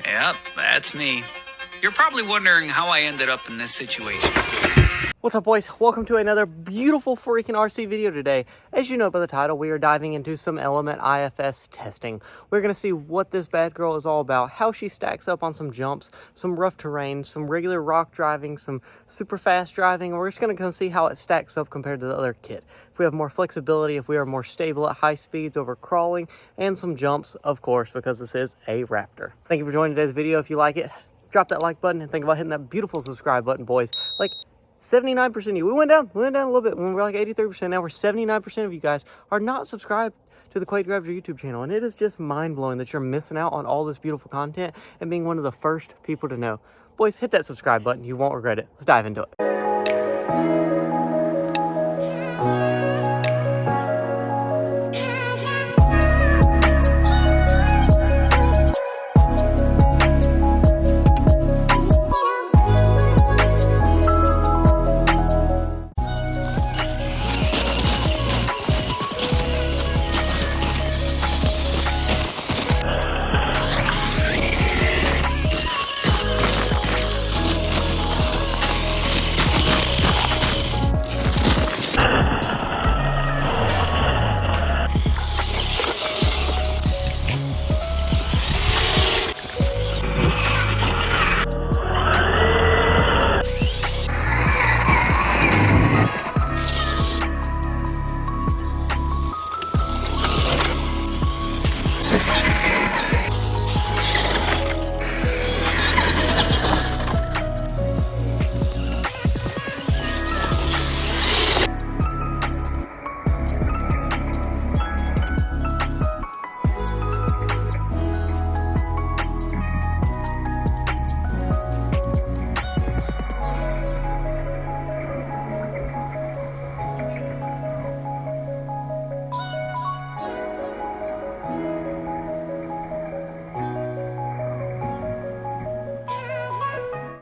Yep, that's me. You're probably wondering how I ended up in this situation. What's up, boys? Welcome to another beautiful freaking RC video today. As you know by the title, we are diving into some Element IFS testing. We're going to see what this bad girl is all about, how she stacks up on some jumps, some rough terrain, some regular rock driving, some super fast driving, and we're just going to see how it stacks up compared to the other kit. If we have more flexibility, if we are more stable at high speeds over crawling, and some jumps, of course, because this is a Raptor. Thank you for joining today's video. If you like it, drop that like button and think about hitting that beautiful subscribe button, boys. Like 79% of you, we went down a little bit when we were like 83%. Now we're 79% of you guys are not subscribed to the Quade Autohaus YouTube channel, and it is just mind-blowing that you're missing out on all this beautiful content and being one of the first people to know. Boys, hit that subscribe button. You won't regret it. Let's dive into it.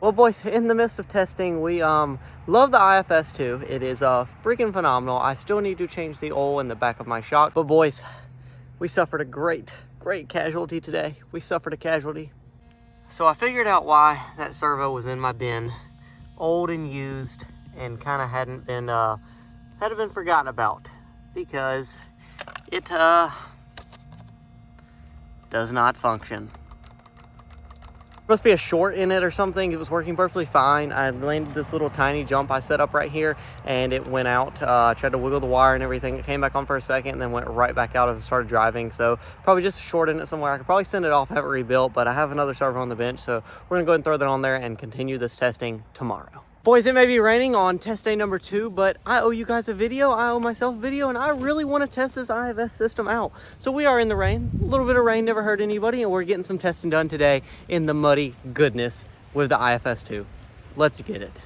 Well, boys, in the midst of testing, we love the IFS 2. It is freaking phenomenal. I still need to change the oil in the back of my shock. But boys, we suffered a great casualty today. We suffered a casualty. So I figured out why that servo was in my bin, old and used, and kind of hadn't been forgotten about, because it does not function. Must be a short in it or something. It was working perfectly fine. I landed this little tiny jump I set up right here, and it went out. Tried to wiggle the wire and everything. It came back on for a second and then went right back out as I started driving. So probably just a short in it somewhere. I could probably send it off and have it rebuilt, but I have another servo on the bench, so we're gonna go ahead and throw that on there and continue this testing tomorrow. Boys, it may be raining on test day number 2, but I owe you guys a video. I owe myself a video, and I really want to test this IFS system out. So we are in the rain. A little bit of rain never hurt anybody, and we're getting some testing done today in the muddy goodness with the IFS 2. Let's get it.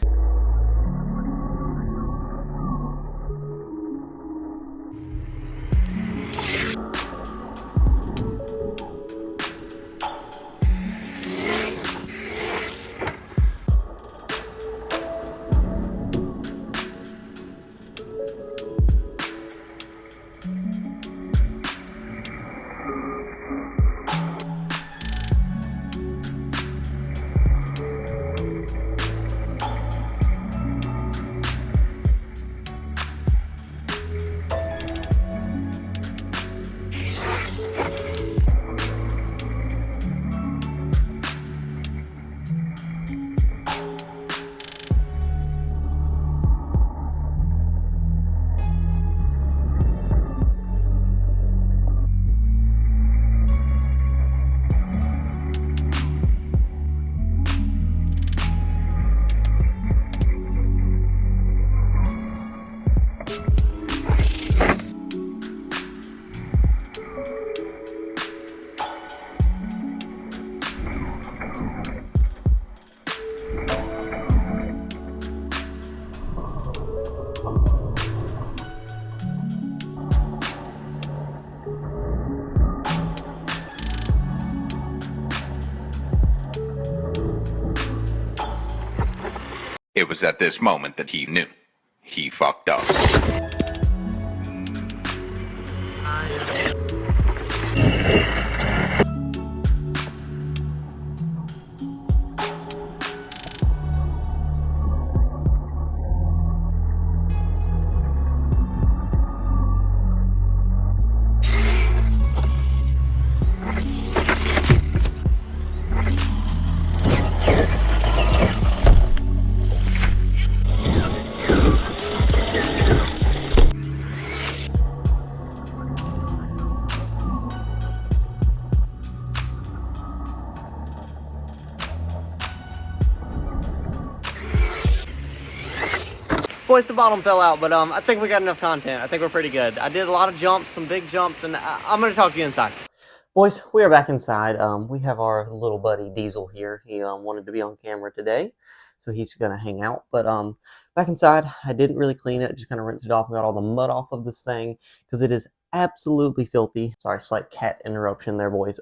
It was at this moment that he knew. He fucked up. Boys, the bottom fell out, but I think we got enough content. I think we're pretty good. I did a lot of jumps, some big jumps, and I'm going to talk to you inside. Boys, we are back inside. We have our little buddy Diesel here. He wanted to be on camera today, so he's going to hang out. But back inside, I didn't really clean it. Just kind of rinsed it off and got all the mud off of this thing because it is absolutely filthy. Sorry, slight cat interruption there, boys.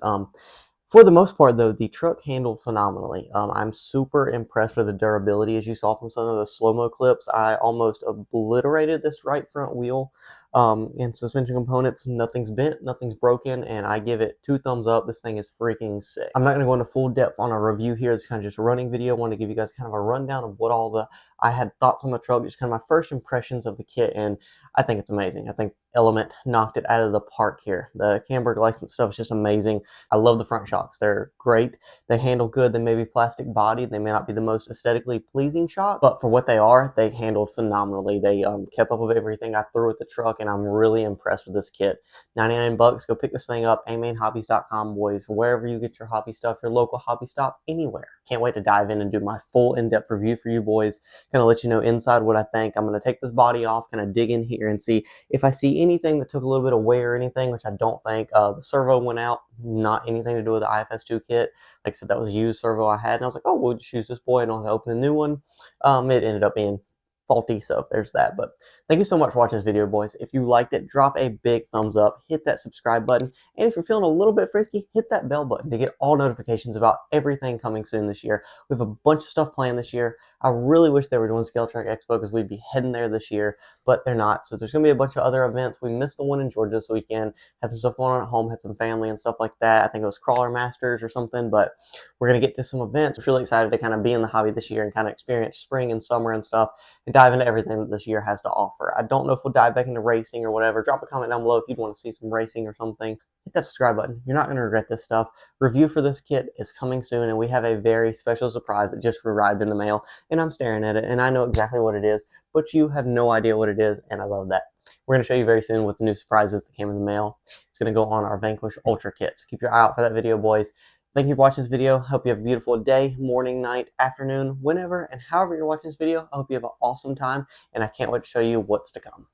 For the most part, though, the truck handled phenomenally. I'm super impressed with the durability. As you saw from some of the slow-mo clips, I almost obliterated this right front wheel. And suspension components, nothing's bent, nothing's broken, and I give it 2 thumbs up. This thing is freaking sick. I'm not going to go into full depth on a review here. It's kind of just a running video. I want to give you guys kind of a rundown of what I had thoughts on the truck, just kind of my first impressions of the kit, and I think it's amazing. I think Element knocked it out of the park here. The Camberg license stuff is just amazing. I love the front shocks. They're great. They handle good. They may be plastic bodied. They may not be the most aesthetically pleasing shock, but for what they are, they handled phenomenally. They kept up with everything I threw at the truck, and I'm really impressed with this kit. 99 bucks. Go pick this thing up. AmainHobbies.com, boys. Wherever you get your hobby stuff, your local hobby stop, anywhere. Can't wait to dive in and do my full in-depth review for you boys. Kind of let you know inside what I think. I'm going to take this body off, kind of dig in here and see if I see anything that took a little bit of wear or anything, which I don't think. The servo went out, not anything to do with the IFS 2 kit. Like I said, that was a used servo I had, and I was like, oh, we'll just use this boy and I'll open a new one. It ended up being faulty, so there's that. But thank you so much for watching this video, boys. If you liked it, drop a big thumbs up, hit that subscribe button, and if you're feeling a little bit frisky, hit that bell button to get all notifications about everything coming soon this year. We have a bunch of stuff planned this year. I really wish they were doing Scale Track Expo because we'd be heading there this year, but they're not. So there's going to be a bunch of other events. We missed the one in Georgia this weekend. Had some stuff going on at home, had some family and stuff like that. I think it was Crawler Masters or something, but we're going to get to some events. We're really excited to kind of be in the hobby this year and kind of experience spring and summer and stuff and dive into everything that this year has to offer. I don't know if we'll dive back into racing or whatever. Drop a comment down below if you'd want to see some racing or something. Hit that subscribe button. You're not going to regret this stuff. Review for this kit is coming soon, and we have a very special surprise that just arrived in the mail, and I'm staring at it, and I know exactly what it is, but you have no idea what it is, and I love that. We're going to show you very soon what the new surprises that came in the mail. It's going to go on our Vanquish Ultra kit, so keep your eye out for that video, boys. Thank you for watching this video. Hope you have a beautiful day, morning, night, afternoon, whenever, and however you're watching this video. I hope you have an awesome time, and I can't wait to show you what's to come.